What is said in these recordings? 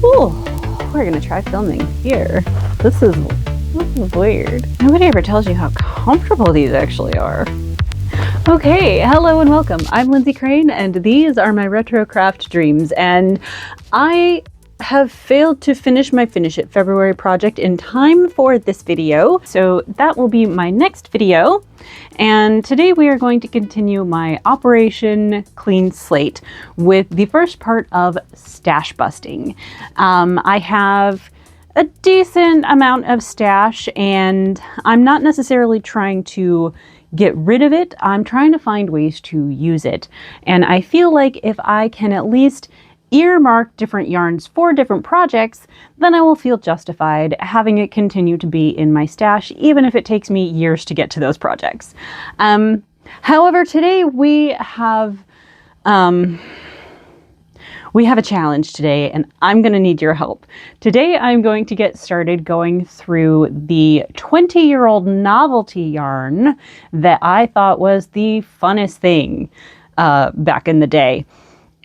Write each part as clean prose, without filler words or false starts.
Ooh, we're gonna try filming here. This is weird. Nobody ever tells you how comfortable these actually are. Okay, hello and welcome. I'm Lindsay Crane and these are my retro craft dreams, and I have failed to finish my Finish It February project in time for this video, so that will be my next video. And today we are going to continue my Operation Clean Slate with the first part of Stashbusting. I have a decent amount of stash and I'm not necessarily trying to get rid of it. I'm trying to find ways to use it. And I feel like if I can at least earmark different yarns for different projects, then I will feel justified having it continue to be in my stash, even if it takes me years to get to those projects. However, today we have a challenge today, and I'm going to need your help. Today I'm going to get started going through the 20-year-old novelty yarn that I thought was the funnest thing back in the day.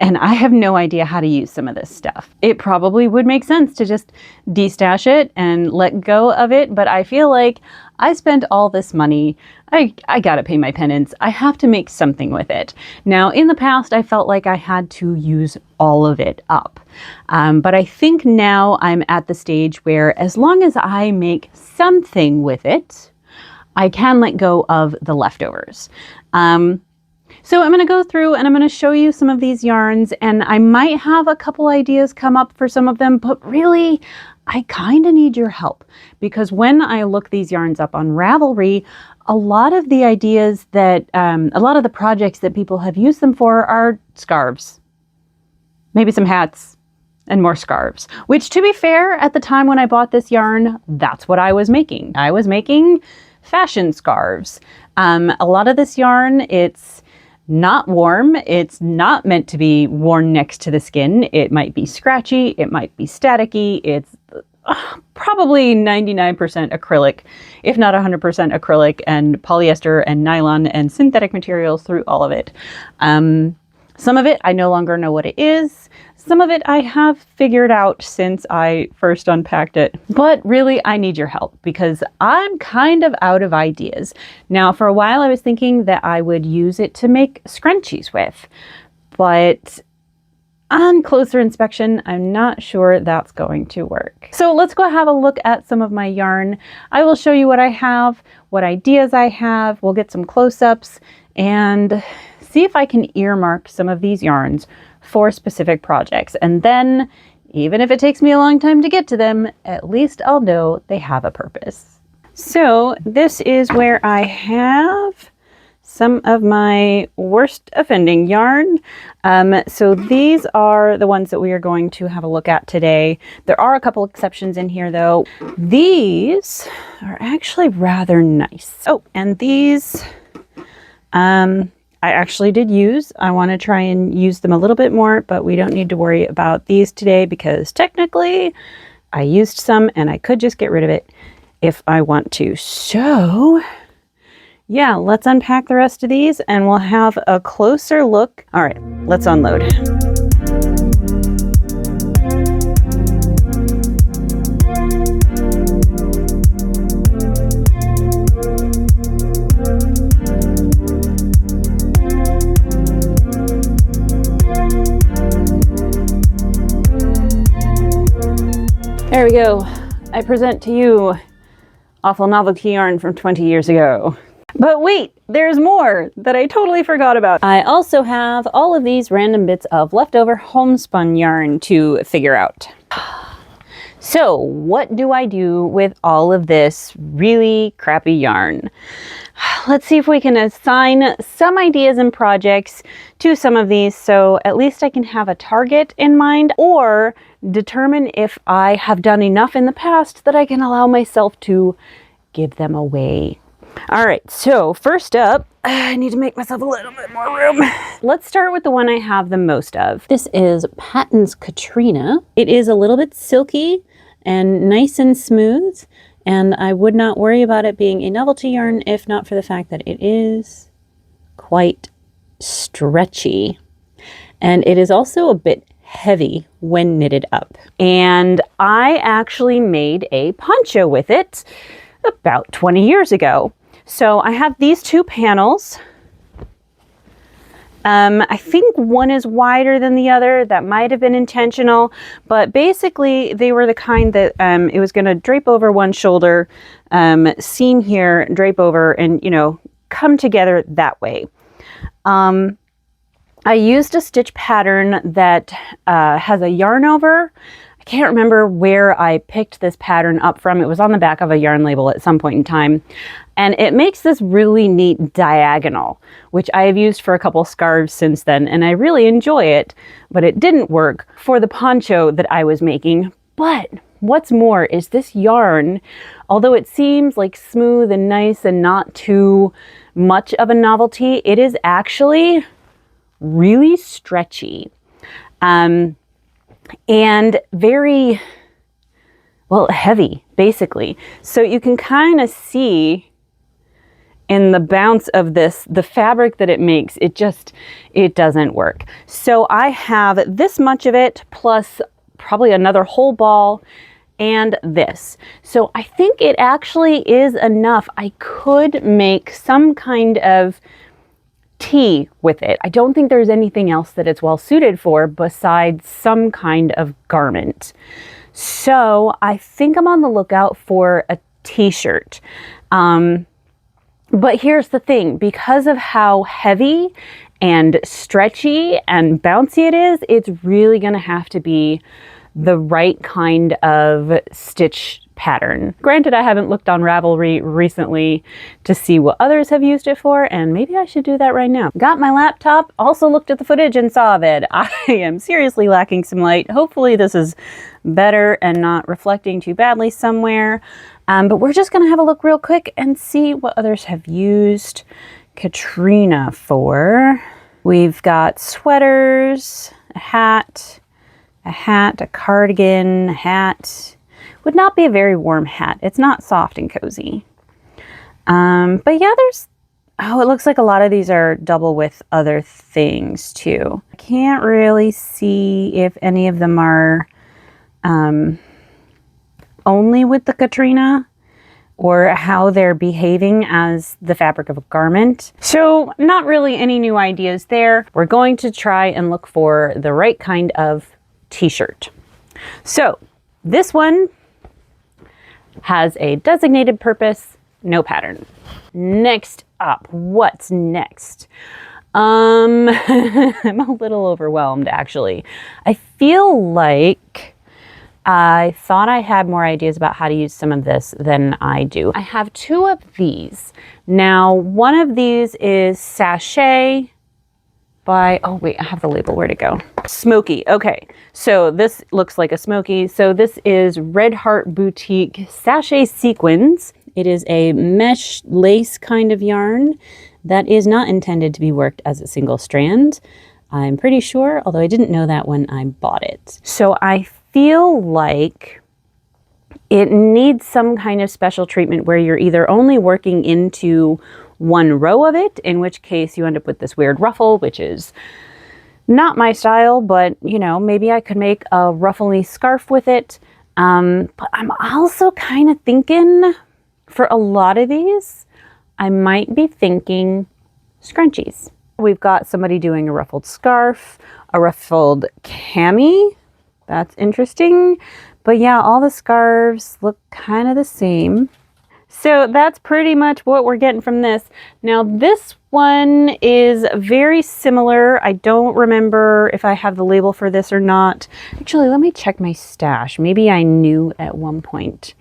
And I have no idea how to use some of this stuff. It probably would make sense to just destash it and let go of it, but I feel like I spent all this money. I gotta pay my penance. I have to make something with it. Now, in the past, I felt like I had to use all of it up. But I think now I'm at the stage where as long as I make something with it, I can let go of the leftovers. So I'm going to go through and I'm going to show you some of these yarns, and I might have a couple ideas come up for some of them, but really I kind of need your help, because when I look these yarns up on Ravelry, a lot of the ideas that, a lot of the projects that people have used them for are scarves, maybe some hats, and more scarves, which, to be fair, at the time when I bought this yarn, that's what I was making. I was making fashion scarves. A lot of this yarn, it's not warm. It's not meant to be worn next to the skin. It might be scratchy. It might be staticky. It's probably 99% acrylic, if not 100% acrylic, and polyester and nylon and synthetic materials through all of it. Some of it I no longer know what it is. Some of it I have figured out since I first unpacked it, but really I need your help because I'm kind of out of ideas. Now, for a while I was thinking that I would use it to make scrunchies with, but on closer inspection, I'm not sure that's going to work. So let's go have a look at some of my yarn. I will show you what I have, what ideas I have. We'll get some close-ups and see if I can earmark some of these yarns for specific projects. And then, even if it takes me a long time to get to them, at least I'll know they have a purpose. So this is where I have some of my worst offending yarn. So these are the ones that we are going to have a look at today. There are a couple exceptions in here though. These are actually rather nice. Oh, and these, I actually did use. I want to try and use them a little bit more, but we don't need to worry about these today because technically I used some and I could just get rid of it if I want to. So yeah, let's unpack the rest of these and we'll have a closer look. All right, let's unload. There we go. I present to you awful novelty yarn from 20 years ago. But wait, there's more that I totally forgot about. I also have all of these random bits of leftover homespun yarn to figure out. So what do I do with all of this really crappy yarn? Let's see if we can assign some ideas and projects to some of these so at least I can have a target in mind, or determine if I have done enough in the past that I can allow myself to give them away. All right, so first up, I need to make myself a little bit more room. Let's start with the one I have the most of. This is Patons Katrina. It is a little bit silky and nice and smooth, and I would not worry about it being a novelty yarn if not for the fact that it is quite stretchy. And it is also a bit heavy when knitted up. And I actually made a poncho with it about 20 years ago. So I have these two panels. I think one is wider than the other. That might have been intentional, but basically they were the kind that it was going to drape over one shoulder, seam here, drape over, and, you know, come together that way. I used a stitch pattern that has a yarn over. I can't remember where I picked this pattern up from. It was on the back of a yarn label at some point in time. And it makes this really neat diagonal, which I have used for a couple scarves since then, and I really enjoy it, but it didn't work for the poncho that I was making. But what's more is this yarn, although it seems like smooth and nice and not too much of a novelty, it is actually really stretchy. And very, well, heavy, basically. So you can kind of see in the bounce of this, the fabric that it makes, it doesn't work. So I have this much of it, plus probably another whole ball, and this. So I think it actually is enough. I could make some kind of tee with it. I don't think there's anything else that it's well suited for besides some kind of garment. So I think I'm on the lookout for a t-shirt. But here's the thing, because of how heavy and stretchy and bouncy it is, it's really going to have to be the right kind of stitch pattern. Granted, I haven't looked on Ravelry recently to see what others have used it for, and maybe I should do that right now. Got my laptop, also looked at the footage and saw that I am seriously lacking some light. Hopefully this is better and not reflecting too badly somewhere. But we're just gonna have a look real quick and see what others have used Katrina for. We've got sweaters, a hat, a cardigan, a hat. Would not be a very warm hat. It's not soft and cozy. But yeah, it looks like a lot of these are double with other things too. I can't really see if any of them are only with the Katrina or how they're behaving as the fabric of a garment. So not really any new ideas there. We're going to try and look for the right kind of t-shirt. So this one has a designated purpose, no pattern. Next up, what's next? I'm a little overwhelmed actually. I feel like I thought I had more ideas about how to use some of this than I do. I have two of these. Now, one of these is Sashay by, oh wait, I have the label, where'd it go? Smoky, okay. So this looks like a smoky. So this is Red Heart Boutique Sashay Sequins. It is a mesh lace kind of yarn that is not intended to be worked as a single strand. I'm pretty sure, although I didn't know that when I bought it. So I feel like it needs some kind of special treatment where you're either only working into one row of it, in which case you end up with this weird ruffle, which is not my style, but you know, maybe I could make a ruffly scarf with it. But I'm also kind of thinking for a lot of these, I might be thinking scrunchies. We've got somebody doing a ruffled scarf, a ruffled cami. That's interesting. But yeah, all the scarves look kind of the same. So that's pretty much what we're getting from this. Now this one is very similar. I don't remember if I have the label for this or not. Actually, let me check my stash. Maybe I knew at one point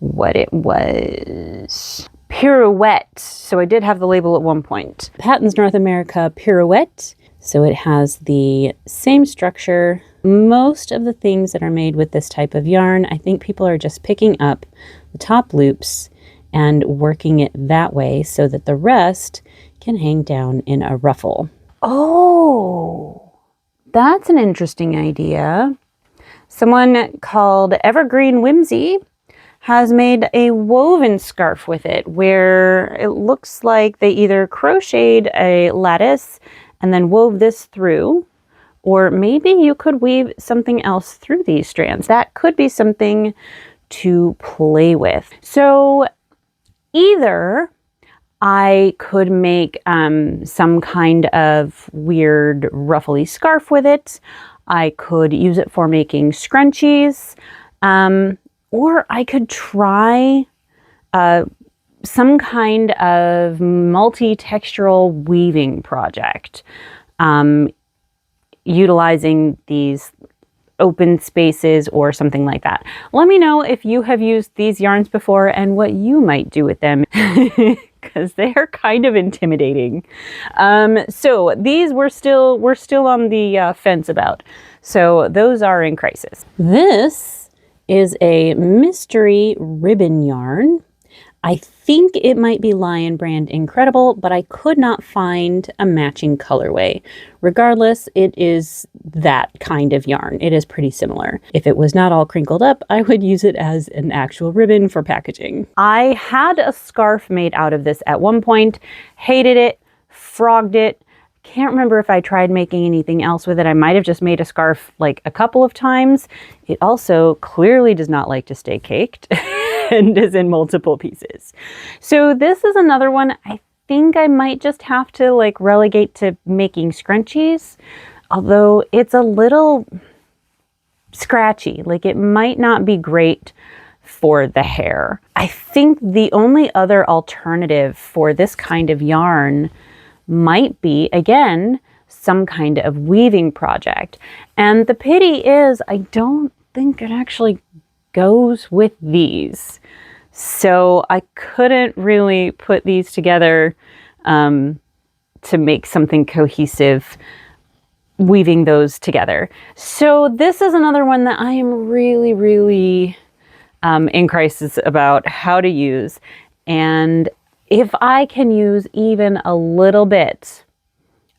what it was. Pirouette. So I did have the label at one point. Patons North America Pirouette. So it has the same structure. Most of the things that are made with this type of yarn, I think people are just picking up the top loops and working it that way so that the rest can hang down in a ruffle. Oh, that's an interesting idea. Someone called Evergreen Whimsy has made a woven scarf with it where it looks like they either crocheted a lattice and then wove this through, Or maybe you could weave something else through these strands. That could be something to play with. So either I could make some kind of weird ruffly scarf with it. I could use it for making scrunchies. Or I could try some kind of multi-textural weaving project, utilizing these open spaces or something like that. Let me know if you have used these yarns before and what you might do with them, because they are kind of intimidating. So these we're still on the fence about. So those are in crisis. This is a mystery ribbon yarn. I think it might be Lion Brand Incredible, but I could not find a matching colorway. Regardless, it is that kind of yarn. It is pretty similar. If it was not all crinkled up, I would use it as an actual ribbon for packaging. I had a scarf made out of this at one point, hated it, frogged it. Can't remember if I tried making anything else with it. I might have just made a scarf like a couple of times. It also clearly does not like to stay caked and is in multiple pieces. So this is another one I think I might just have to like relegate to making scrunchies, although it's a little scratchy. Like it might not be great for the hair. I think the only other alternative for this kind of yarn might be, again, some kind of weaving project. And the pity is, I don't think it actually goes with these. So I couldn't really put these together to make something cohesive, weaving those together. So this is another one that I am really in crisis about how to use. And if I can use even a little bit,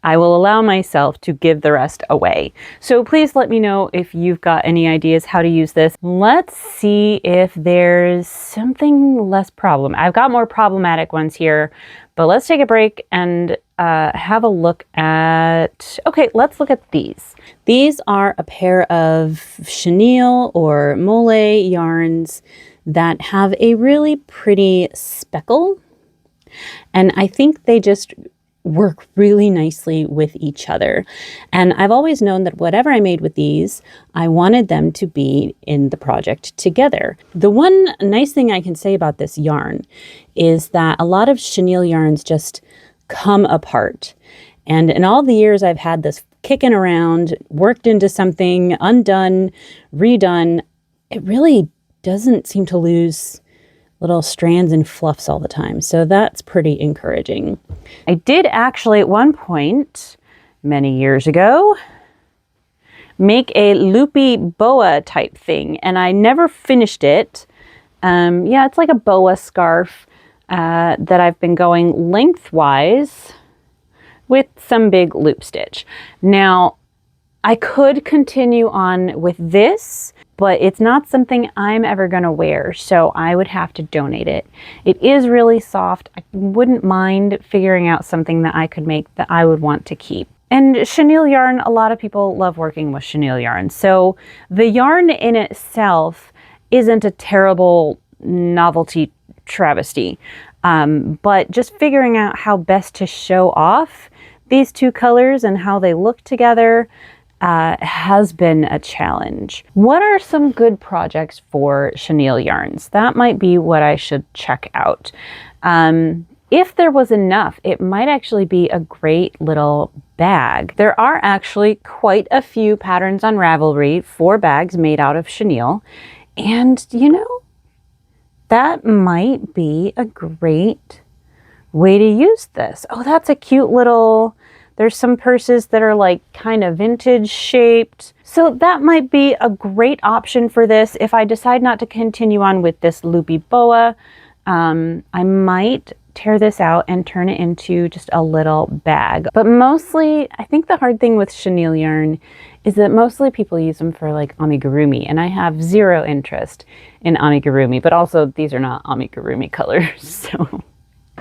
I will allow myself to give the rest away. So please let me know if you've got any ideas how to use this. Let's see if there's something less problem. I've got more problematic ones here, but let's take a break and have a look at, okay, let's look at these. These are a pair of chenille or mole yarns that have a really pretty speckle. And I think they just work really nicely with each other. And I've always known that whatever I made with these, I wanted them to be in the project together. The one nice thing I can say about this yarn is that a lot of chenille yarns just come apart. And in all the years I've had this kicking around, worked into something, undone, redone, it really doesn't seem to lose little strands and fluffs all the time. So that's pretty encouraging. I did actually at one point, many years ago, make a loopy boa type thing, and I never finished it. Yeah, it's like a boa scarf that I've been going lengthwise with some big loop stitch. Now, I could continue on with this, but it's not something I'm ever going to wear, so I would have to donate it. It is really soft. I wouldn't mind figuring out something that I could make that I would want to keep. And chenille yarn, a lot of people love working with chenille yarn, so the yarn in itself isn't a terrible novelty travesty, but just figuring out how best to show off these two colors and how they look together has been a challenge. What are some good projects for chenille yarns? That might be what I should check out. If there was enough, it might actually be a great little bag. There are actually quite a few patterns on Ravelry for bags made out of chenille. And you know, that might be a great way to use this. Oh, that's a cute little, there's some purses that are like kind of vintage shaped. So that might be a great option for this. If I decide not to continue on with this loopy boa, I might tear this out and turn it into just a little bag. But mostly, I think the hard thing with chenille yarn is that mostly people use them for like amigurumi, and I have zero interest in amigurumi, but also these are not amigurumi colors, so.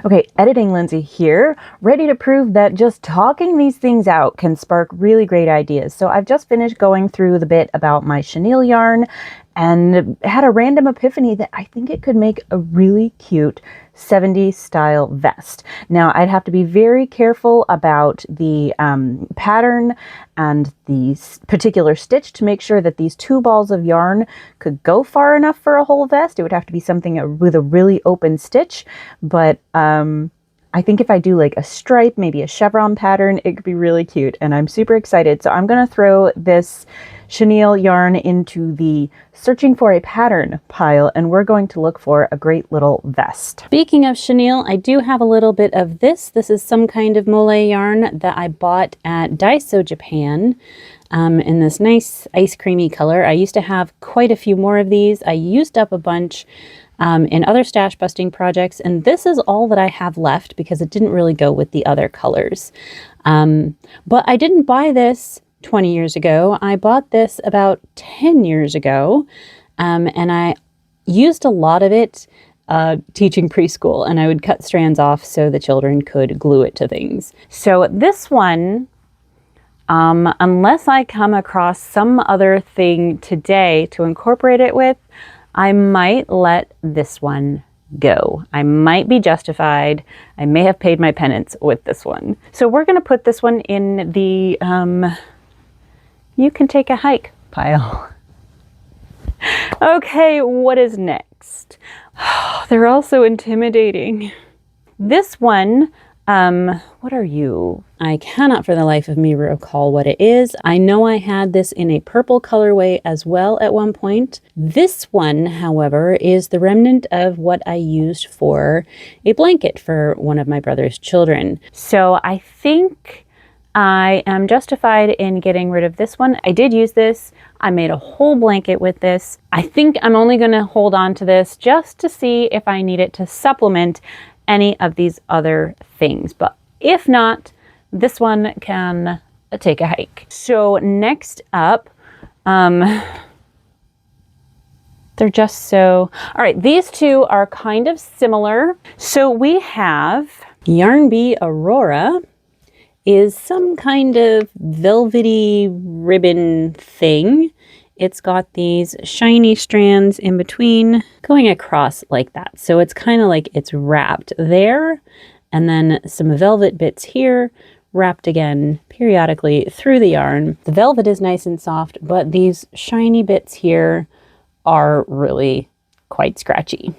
Okay, Editing Lindsay here, ready to prove that just talking these things out can spark really great ideas. So I've just finished going through the bit about my chenille yarn and had a random epiphany that I think it could make a really cute 70s style vest. Now, I'd have to be very careful about the pattern and the particular stitch to make sure that these 2 balls of yarn could go far enough for a whole vest. It would have to be something with a really open stitch, but I think if I do like a stripe, maybe a chevron pattern, it could be really cute, and I'm super excited. So I'm going to throw this chenille yarn into the searching for a pattern pile, and we're going to look for a great little vest. Speaking of chenille, I do have a little bit of this. This is some kind of mole yarn that I bought at Daiso, Japan, in this nice ice creamy color. I used to have quite a few more of these. I used up a bunch in other stash busting projects, and this is all that I have left because it didn't really go with the other colors. But I didn't buy this 20 years ago. I bought this about 10 years ago, and I used a lot of it teaching preschool, and I would cut strands off so the children could glue it to things. So this one, unless I come across some other thing today to incorporate it with, I might let this one go. I might be justified. I may have paid my penance with this one. So we're going to put this one in the you can take a hike pile. Okay, what is next? They're all so intimidating. This one, what are you? I cannot for the life of me recall what it is. I know I had this in a purple colorway as well at one point. This one, however, is the remnant of what I used for a blanket for one of my brother's children. So I think I am justified in getting rid of this one. I did use this. I made a whole blanket with this. I think I'm only going to hold on to this just to see if I need it to supplement any of these other things. But if not, this one can take a hike. So next up, they're just so... All right, these two are kind of similar. So we have Yarn Bee Aurora is some kind of velvety ribbon thing. It's got these shiny strands in between going across like that. So it's kind of like it's wrapped there, and then some velvet bits here, wrapped again periodically through the yarn. The velvet is nice and soft, but these shiny bits here are really quite scratchy.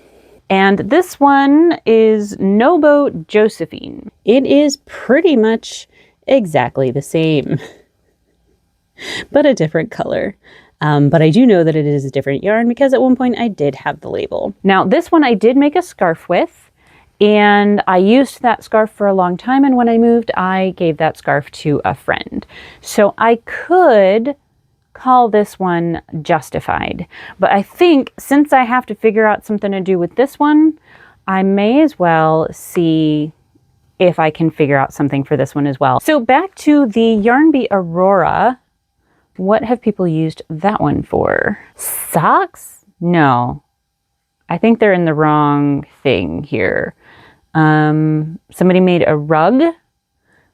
And this one is NoBo Josephine. It is pretty much exactly the same, but a different color. But I do know that it is a different yarn because at one point I did have the label. Now this one I did make a scarf with, and I used that scarf for a long time, and when I moved I gave that scarf to a friend. So I could call this one justified, but I think since I have to figure out something to do with this one, I may as well see if I can figure out something for this one as well. So back to the Yarn Bee Aurora. What have people used that one for? Socks? No. I think they're in the wrong thing here. Somebody made a rug.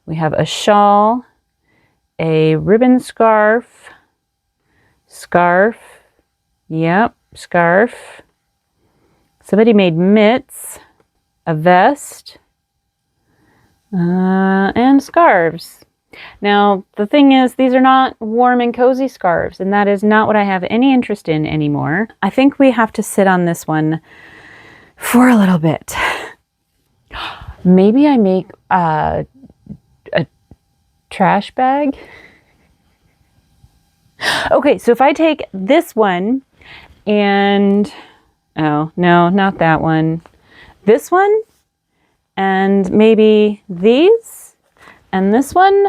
We have a shawl, a ribbon scarf, yep, scarf. Somebody made mitts, a vest, and scarves. Now, the thing is, these are not warm and cozy scarves, and that is not what I have any interest in anymore. I think we have to sit on this one for a little bit. Maybe I make a trash bag. Okay, so if I take this one and, oh, no, not that one. This one, and maybe these, and this one,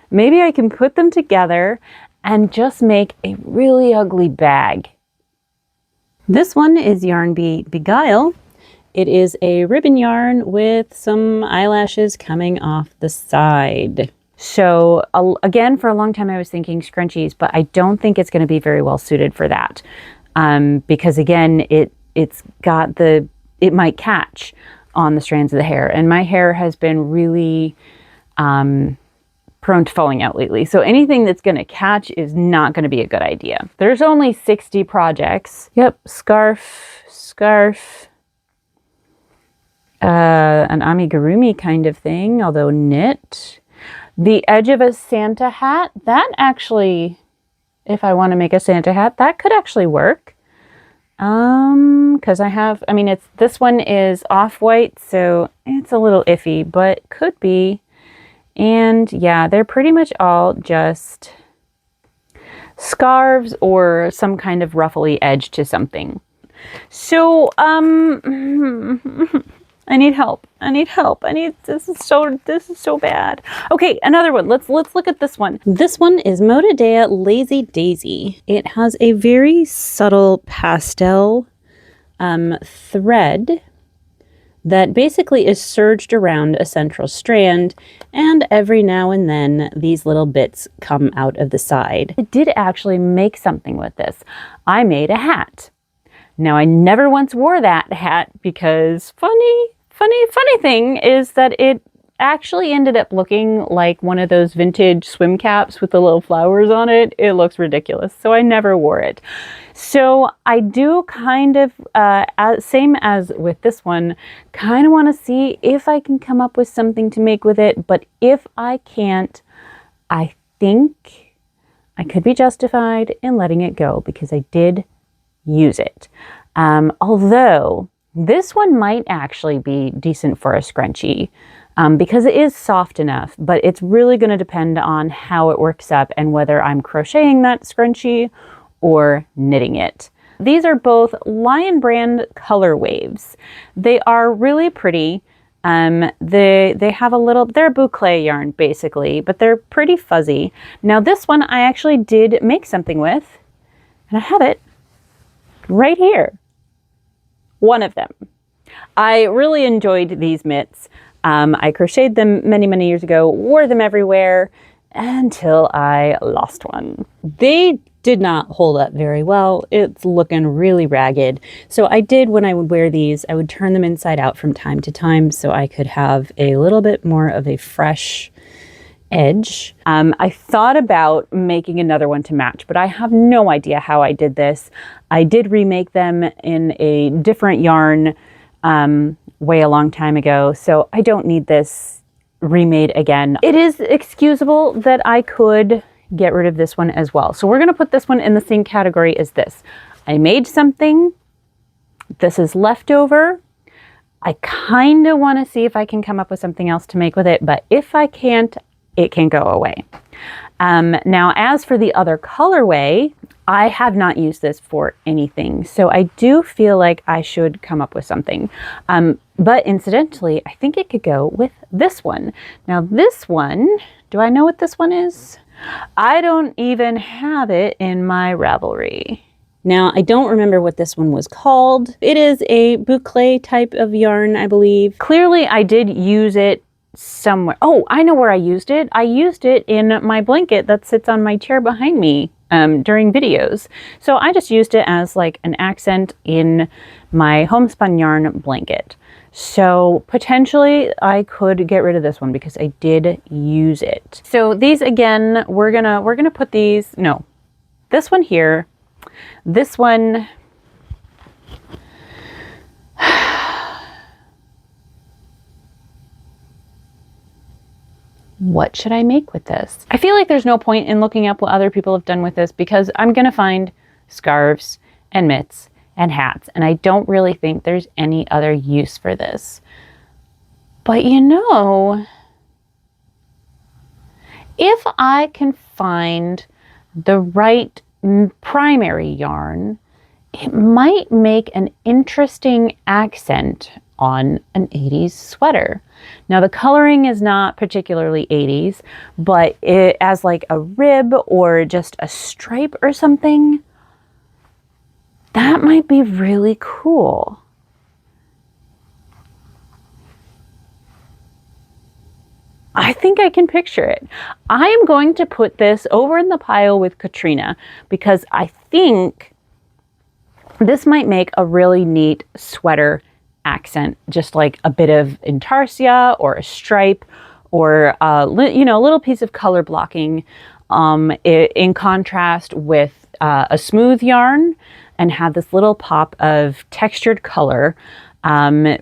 maybe I can put them together and just make a really ugly bag. This one is Yarn Bee Beguile. It is a ribbon yarn with some eyelashes coming off the side. So again, for a long time I was thinking scrunchies, but I don't think it's going to be very well suited for that. Because again, it might catch on the strands of the hair. And my hair has been really prone to falling out lately. So anything that's going to catch is not going to be a good idea. There's only 60 projects. Yep, scarf, an amigurumi kind of thing, although knit. The edge of a Santa hat, that actually, if I want to make a Santa hat, that could actually work. Because this one is off-white, so it's a little iffy, but could be. And yeah, they're pretty much all just scarves or some kind of ruffly edge to something. So, I need help. This is so bad. Okay, another one. Let's look at this one. This one is Moda Lazy Daisy. It has a very subtle pastel thread that basically is surged around a central strand, and every now and then these little bits come out of the side. I did actually make something with this. I made a hat. Now I never once wore that hat because funny thing is that it actually ended up looking like one of those vintage swim caps with the little flowers on it. It looks ridiculous, so I never wore it. So I do kind of, same as with this one, kind of want to see if I can come up with something to make with it. But if I can't, I think I could be justified in letting it go because I did use it. Although this one might actually be decent for a scrunchie. Because it is soft enough, but it's really going to depend on how it works up and whether I'm crocheting that scrunchie or knitting it. These are both Lion Brand color waves. They are really pretty. They have they're boucle yarn basically, but they're pretty fuzzy. Now this one I actually did make something with, and I have it right here. One of them. I really enjoyed these mitts. I crocheted them many years ago, wore them everywhere until I lost one. They did not hold up very well. It's looking really ragged. So I did, when I would wear these, I would turn them inside out from time to time so I could have a little bit more of a fresh edge. I thought about making another one to match, but I have no idea how I did this. I did remake them in a different yarn way a long time ago, so I don't need this remade again. It is excusable that I could get rid of this one as well. So we're going to put this one in the same category as this. I made something. This is leftover. I kind of want to see if I can come up with something else to make with it, but if I can't, it can go away. Now, as for the other colorway, I have not used this for anything, so I do feel like I should come up with something. But incidentally, I think it could go with this one. Now this one, do I know what this one is? I don't even have it in my Ravelry. Now, I don't remember what this one was called. It is a boucle type of yarn, I believe. Clearly, I did use it somewhere. Oh, I know where I used it. I used it in my blanket that sits on my chair behind me during videos. So I just used it as like an accent in my homespun yarn blanket. So potentially I could get rid of this one because I did use it. So these again, we're gonna put these, no, this one here, this one, what should I make with this? I feel like there's no point in looking up what other people have done with this because I'm gonna find scarves and mitts and hats, and I don't really think there's any other use for this. But you know, if I can find the right primary yarn, it might make an interesting accent on an 80s sweater. Now the coloring is not particularly 80s, but it as like a rib or just a stripe or something, that might be really cool. I think I can picture it. I am going to put this over in the pile with Katrina because I think this might make a really neat sweater accent, just like a bit of intarsia or a stripe or a little piece of color blocking in contrast with a smooth yarn, and have this little pop of textured color.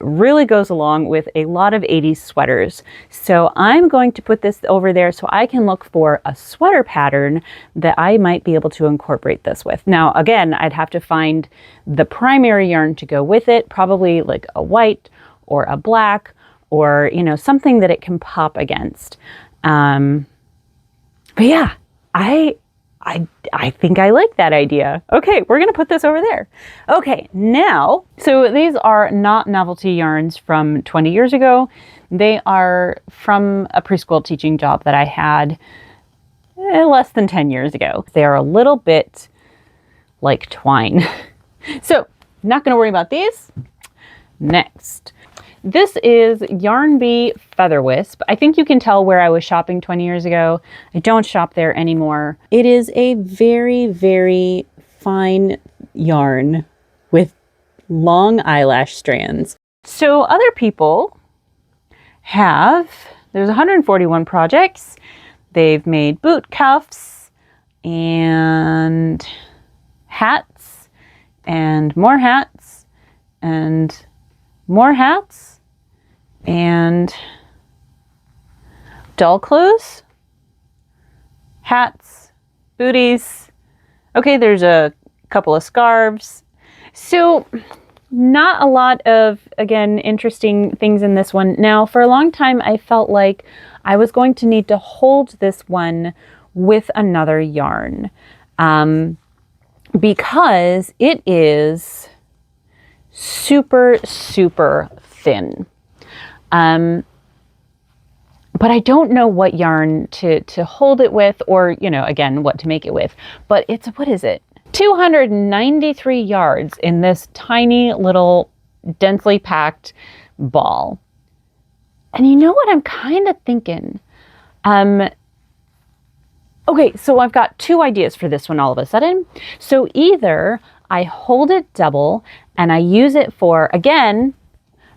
Really goes along with a lot of 80s sweaters. So I'm going to put this over there so I can look for a sweater pattern that I might be able to incorporate this with. Now, again, I'd have to find the primary yarn to go with it, probably like a white or a black or, something that it can pop against. But yeah, I think I like that idea. Okay, we're gonna put this over there. Okay, now, so these are not novelty yarns from 20 years ago. They are from a preschool teaching job that I had less than 10 years ago. They are a little bit like twine. So, not gonna worry about these. Next. This is Yarn Bee Featherwisp. I think you can tell where I was shopping 20 years ago. I don't shop there anymore. It is a very, very fine yarn with long eyelash strands. So other people there's 141 projects. They've made boot cuffs and hats and more hats and more hats and doll clothes, hats, booties. Okay, there's a couple of scarves. So not a lot of, again, interesting things in this one. Now, for a long time, I felt like I was going to need to hold this one with another yarn because it is super, super thin. But I don't know what yarn to hold it with or, again, what to make it with. But what is it? 293 yards in this tiny little densely packed ball. And you know what I'm kind of thinking? Okay, so I've got two ideas for this one all of a sudden. So either I hold it double and I use it for, again,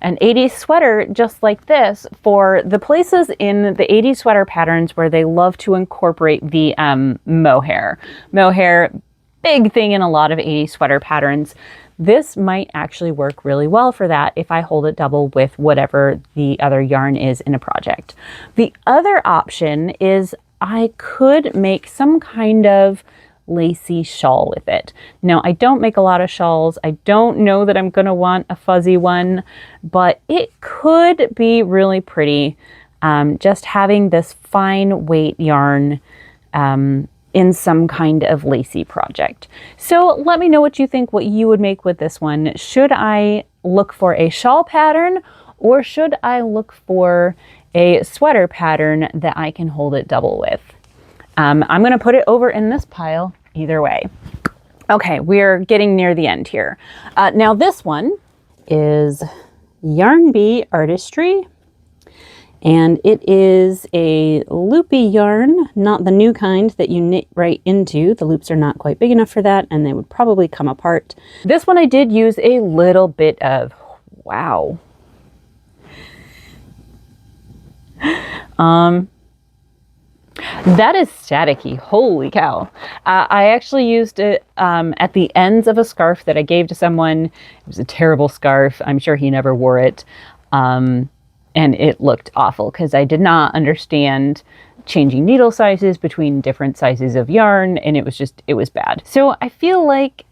an 80s sweater just like this for the places in the 80s sweater patterns where they love to incorporate the mohair. Mohair, big thing in a lot of 80s sweater patterns. This might actually work really well for that if I hold it double with whatever the other yarn is in a project. The other option is I could make some kind of lacy shawl with it. Now, I don't make a lot of shawls. I don't know that I'm going to want a fuzzy one, but it could be really pretty. Just having this fine weight yarn in some kind of lacy project. So let me know what you think, what you would make with this one. Should I look for a shawl pattern or should I look for a sweater pattern that I can hold it double with? I'm going to put it over in this pile either way. Okay, we're getting near the end here. Now this one is Yarn Bee Artistry, and it is a loopy yarn, not the new kind that you knit right into. The loops are not quite big enough for that, and they would probably come apart. This one I did use a little bit of, wow. That is staticky, holy cow. I actually used it at the ends of a scarf that I gave to someone. It was a terrible scarf. I'm sure he never wore it. And it looked awful because I did not understand changing needle sizes between different sizes of yarn, and it was bad. So I feel like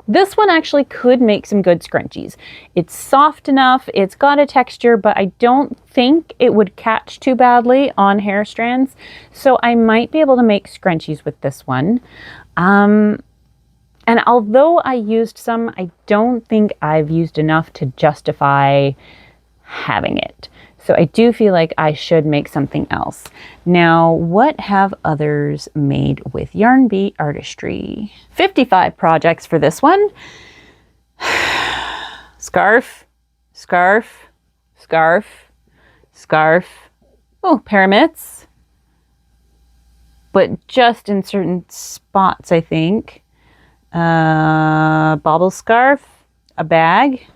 this one actually could make some good scrunchies. It's soft enough, it's got a texture, but I don't think it would catch too badly on hair strands. So I might be able to make scrunchies with this one. And although I used some, I don't think I've used enough to justify having it. So I do feel like I should make something else. Now, what have others made with Yarn Bee Artistry? 55 projects for this one. Scarf, scarf, scarf, scarf. Oh, pyramids. But just in certain spots, I think. Bobble scarf, a bag,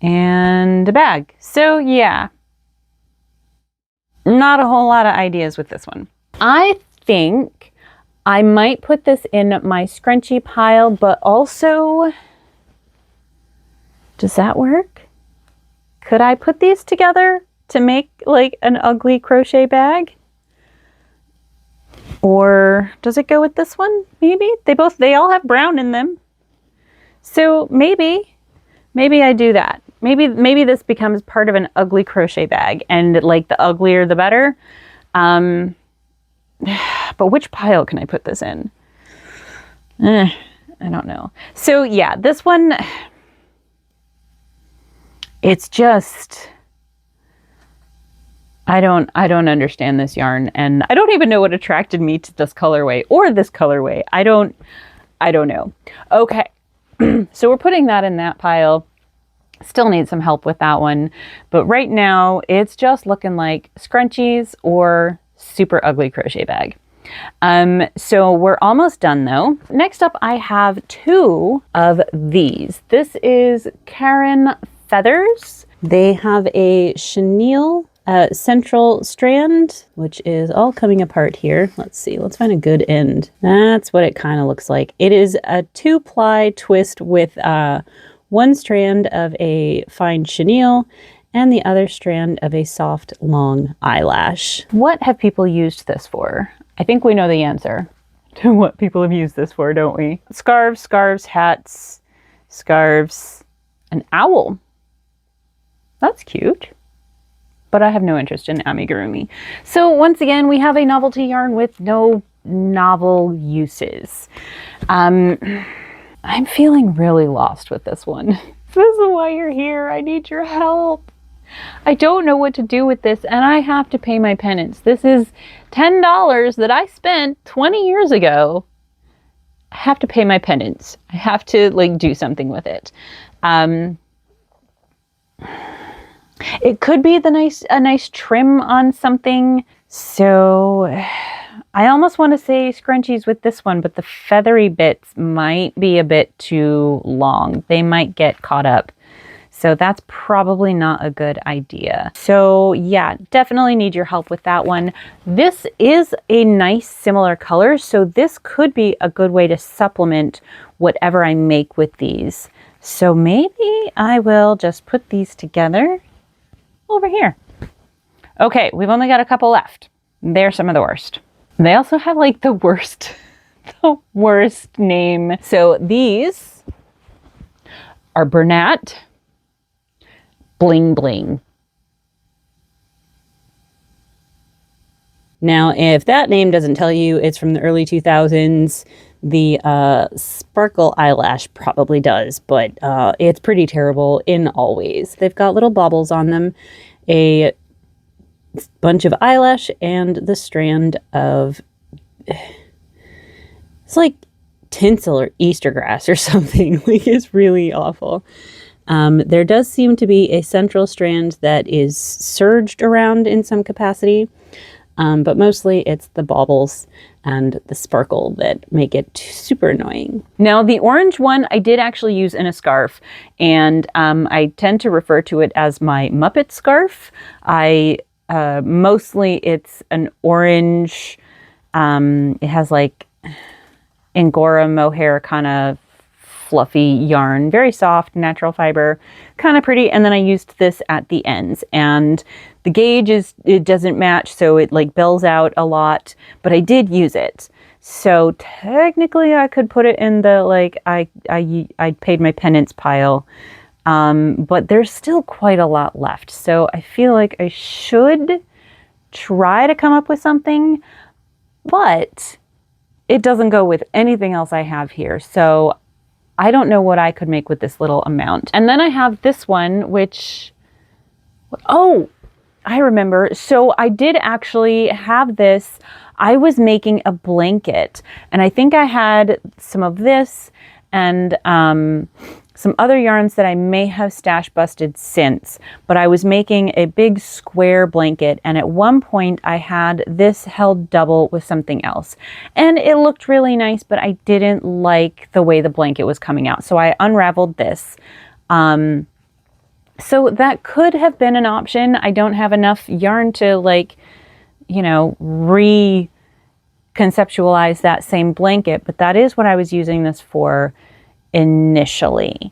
and a bag. So yeah, not a whole lot of ideas with this one. I think I might put this in my scrunchie pile, but also, does that work? Could I put these together to make like an ugly crochet bag? Or does it go with this one? Maybe they all have brown in them. So maybe I do that. Maybe this becomes part of an ugly crochet bag, and like the uglier the better. But which pile can I put this in? I don't know. So yeah, this one, it's just, I don't understand this yarn, and I don't even know what attracted me to this colorway or this colorway. I don't know. Okay. So we're putting that in that pile. Still need some help with that one. But right now it's just looking like scrunchies or super ugly crochet bag. So we're almost done though. Next up, I have two of these. This is Caron Feathers. They have a chenille central strand, which is all coming apart here. Let's see, let's find a good end. That's what it kind of looks like. It is a 2-ply twist with one strand of a fine chenille and the other strand of a soft long eyelash. What have people used this for? I think we know the answer to what people have used this for, don't we? Scarves, hats, scarves, an owl. That's cute. But I have no interest in amigurumi. So once again, we have a novelty yarn with no novel uses. I'm feeling really lost with this one. This is why you're here. I need your help. I don't know what to do with this, and I have to pay my penance. This is $10 that I spent 20 years ago. I have to pay my penance. I have to like do something with it. It could be a nice trim on something. So I almost want to say scrunchies with this one, but the feathery bits might be a bit too long. They might get caught up. So that's probably not a good idea. So yeah, definitely need your help with that one. This is a nice similar color, so this could be a good way to supplement whatever I make with these. So maybe I will just put these together over here. Okay, we've only got a couple left. They're some of the worst. They also have like the worst name. So these are Bernat Bling Bling. Now, if that name doesn't tell you it's from the early 2000s, the sparkle eyelash probably does, but it's pretty terrible in all ways. They've got little baubles on them, a bunch of eyelash, and the strand of, it's like tinsel or Easter grass or something. Like, it's really awful. There does seem to be a central strand that is surged around in some capacity. But mostly it's the baubles and the sparkle that make it super annoying. Now the orange one I did actually use in a scarf, and I tend to refer to it as my Muppet scarf. Mostly it's an orange, it has like Angora mohair kind of fluffy yarn, very soft, natural fiber, kind of pretty. And then I used this at the ends, and the gauge it doesn't match, so it like bills out a lot, but I did use it. So technically I could put it in the like I paid my penance pile, but there's still quite a lot left. So I feel like I should try to come up with something, but it doesn't go with anything else I have here. So I don't know what I could make with this little amount. And then I have this one, which, oh, I remember. So I did actually have this. I was making a blanket, and I think I had some of this and some other yarns that I may have stash busted since, but I was making a big square blanket, and at one point I had this held double with something else, and it looked really nice, but I didn't like the way the blanket was coming out. So I unraveled this, So that could have been an option. I don't have enough yarn to like, you know, reconceptualize that same blanket, but that is what I was using this for initially.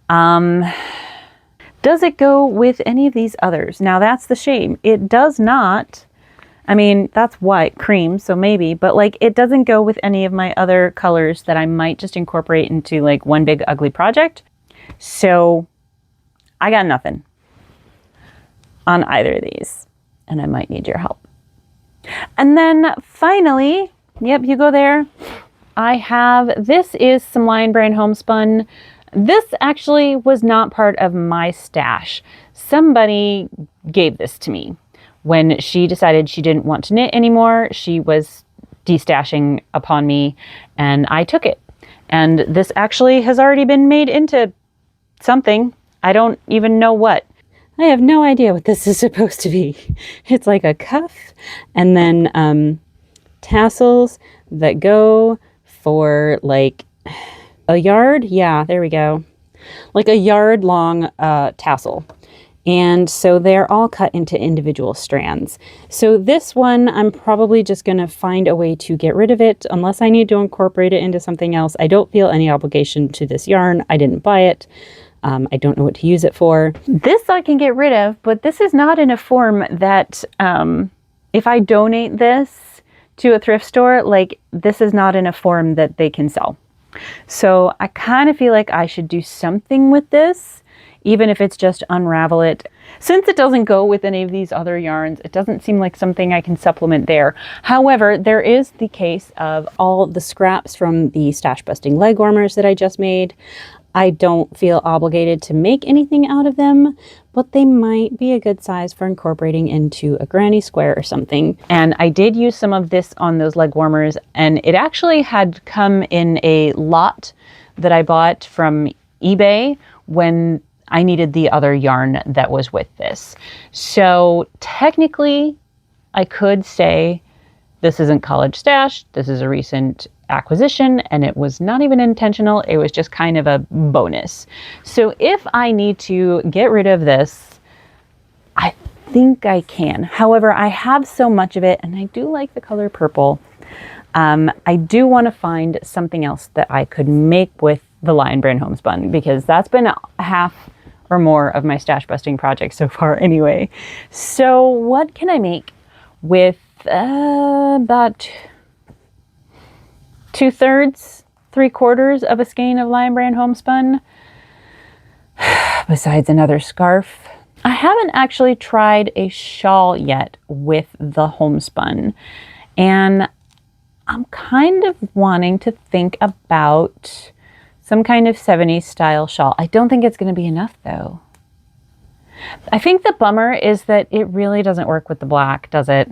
Does it go with any of these others? Now that's the shame. It does not. I mean, that's white cream, so maybe, but like it doesn't go with any of my other colors that I might just incorporate into like one big ugly project. So I got nothing on either of these, and I might need your help. And then finally, yep, you go there. I have, this is some Brand Homespun. This actually was not part of my stash. Somebody gave this to me. When she decided she didn't want to knit anymore, she was destashing upon me, and I took it. And this actually has already been made into something. I don't even know what. I have no idea what this is supposed to be. It's like a cuff, and then tassels that go for like a yard. Yeah, there we go. Like a yard long tassel. And so they're all cut into individual strands. So this one, I'm probably just going to find a way to get rid of it unless I need to incorporate it into something else. I don't feel any obligation to this yarn. I didn't buy it. I don't know what to use it for. This I can get rid of, but this is not in a form that if I donate this to a thrift store, like this is not in a form that they can sell. So I kind of feel like I should do something with this, even if it's just unravel it. Since it doesn't go with any of these other yarns, it doesn't seem like something I can supplement there. However, there is the case of all the scraps from the Stashbusting leg warmers that I just made. I don't feel obligated to make anything out of them, but they might be a good size for incorporating into a granny square or something. And I did use some of this on those leg warmers, and it actually had come in a lot that I bought from eBay when I needed the other yarn that was with this. So technically, I could say this isn't college stash. This is a recent acquisition, and it was not even intentional. It was just kind of a bonus. So if I need to get rid of this, I think I can. However, I have so much of it, and I do like the color purple. I do want to find something else that I could make with the Brand Homespun, because that's been half or more of my stash busting project so far anyway. So what can I make with about 2/3, 3/4 of a skein of Brand Homespun, besides another scarf? I haven't actually tried a shawl yet with the homespun, and I'm kind of wanting to think about some kind of 70s style shawl. I don't think it's going to be enough though. I think the bummer is that it really doesn't work with the black, does it?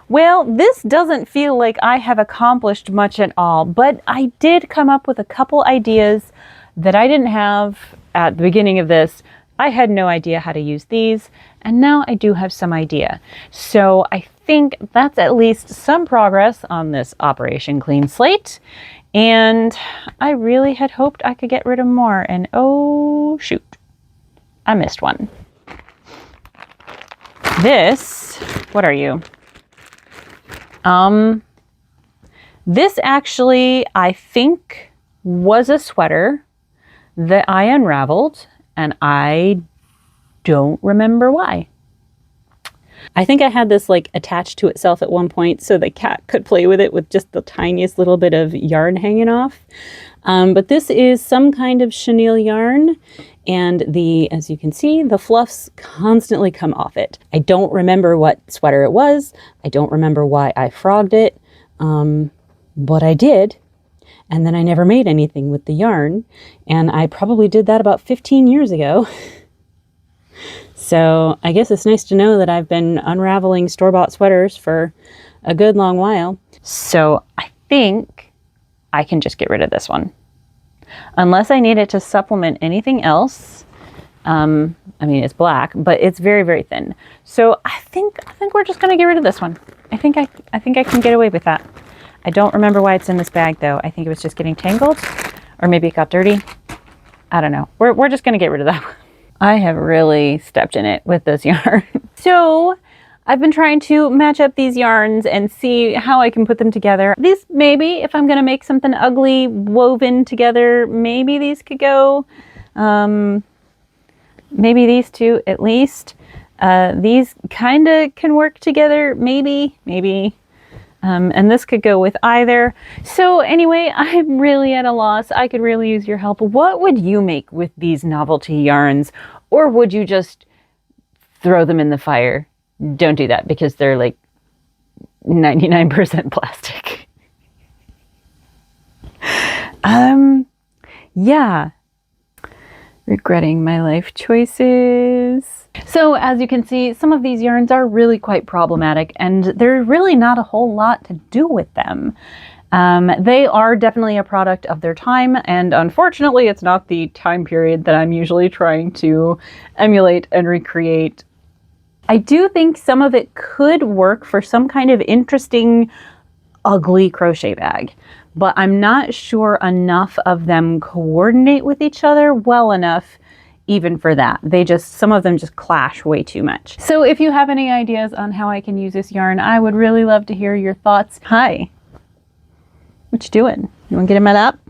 Well, this doesn't feel like I have accomplished much at all, but I did come up with a couple ideas that I didn't have at the beginning of this. I had no idea how to use these, and now I do have some idea. So I think that's at least some progress on this Operation Clean Slate. And I really had hoped I could get rid of more, and oh shoot, I missed one. This, what are you? This actually, I think, was a sweater that I unraveled, and I don't remember why. I think I had this like attached to itself at one point so the cat could play with it with just the tiniest little bit of yarn hanging off. But this is some kind of chenille yarn, and as you can see, the fluffs constantly come off it. I don't remember what sweater it was. I don't remember why I frogged it, but I did. And then I never made anything with the yarn, and I probably did that about 15 years ago. So I guess it's nice to know that I've been unraveling store-bought sweaters for a good long while. So I think I can just get rid of this one. Unless I need it to supplement anything else. I mean, it's black, but it's very, very thin. So I think we're just gonna get rid of this one. I think I can get away with that. I don't remember why it's in this bag though. I think it was just getting tangled, or maybe it got dirty. I don't know. We're just gonna get rid of that one. I have really stepped in it with this yarn. So I've been trying to match up these yarns and see how I can put them together. These, maybe, if I'm gonna make something ugly woven together, maybe these could go. Maybe these two at least. These kind of can work together, maybe. And this could go with either. So anyway, I'm really at a loss. I could really use your help. What would you make with these novelty yarns? Or would you just throw them in the fire? Don't do that because they're like 99% plastic. Yeah. Regretting my life choices. So as you can see, some of these yarns are really quite problematic and there's really not a whole lot to do with them. They are definitely a product of their time, and unfortunately it's not the time period that I'm usually trying to emulate and recreate. I do think some of it could work for some kind of interesting, ugly crochet bag, but I'm not sure enough of them coordinate with each other well enough even for that. Some of them just clash way too much. So if you have any ideas on how I can use this yarn, I would really love to hear your thoughts. Hi, what you doing? You wanna get in my lap?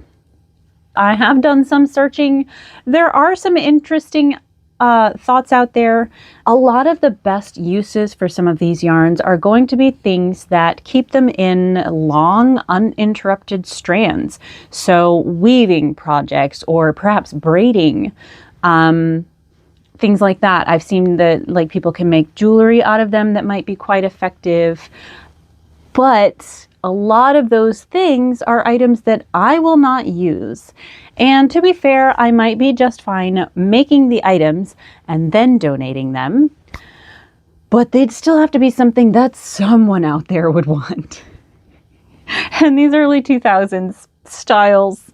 I have done some searching. There are some interesting thoughts out there. A lot of the best uses for some of these yarns are going to be things that keep them in long, uninterrupted strands. So weaving projects or perhaps braiding, things like that. I've seen that like people can make jewelry out of them that might be quite effective. But a lot of those things are items that I will not use. And to be fair, I might be just fine making the items and then donating them, but they'd still have to be something that someone out there would want. And these early 2000s styles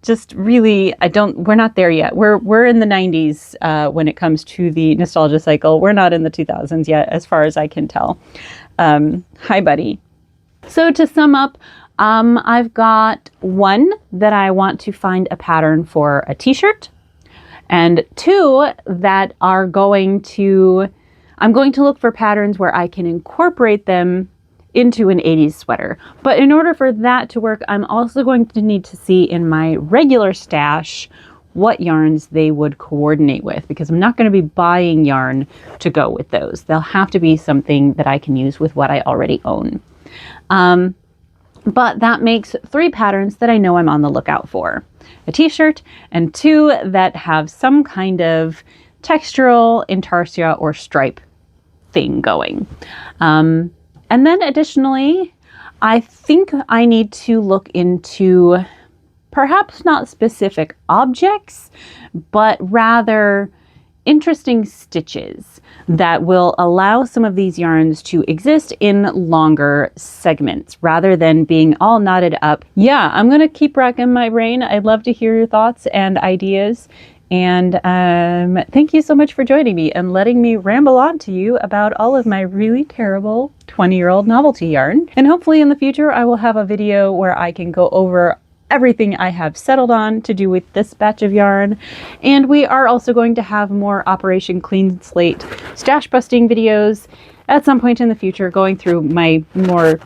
just really, we're not there yet. We're in the 90s when it comes to the nostalgia cycle. We're not in the 2000s yet, as far as I can tell. Hi, buddy. So to sum up, I've got one that I want to find a pattern for a t-shirt, and two that are I'm going to look for patterns where I can incorporate them into an 80s sweater. But in order for that to work, I'm also going to need to see in my regular stash what yarns they would coordinate with, because I'm not going to be buying yarn to go with those. They'll have to be something that I can use with what I already own. But that makes 3 patterns that I know I'm on the lookout for. A t-shirt and 2 that have some kind of textural, intarsia, or stripe thing going. And then additionally, I think I need to look into perhaps not specific objects, but rather interesting stitches that will allow some of these yarns to exist in longer segments rather than being all knotted up. Yeah, I'm gonna keep racking my brain. I'd love to hear your thoughts and ideas. And thank you so much for joining me and letting me ramble on to you about all of my really terrible 20-year-old novelty yarn. And hopefully in the future I will have a video where I can go over everything I have settled on to do with this batch of yarn. And we are also going to have more Operation Clean Slate stash busting videos at some point in the future, going through my more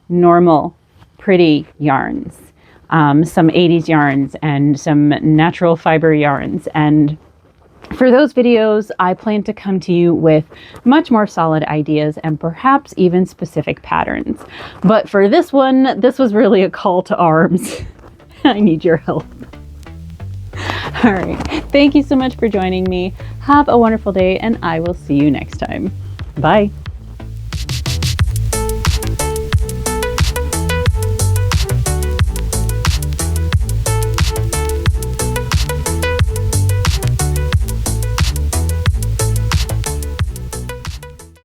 normal, pretty yarns. Some 80s yarns and some natural fiber yarns. And for those videos, I plan to come to you with much more solid ideas and perhaps even specific patterns. But for this one, this was really a call to arms. I need your help. All right. Thank you so much for joining me. Have a wonderful day, and I will see you next time. Bye.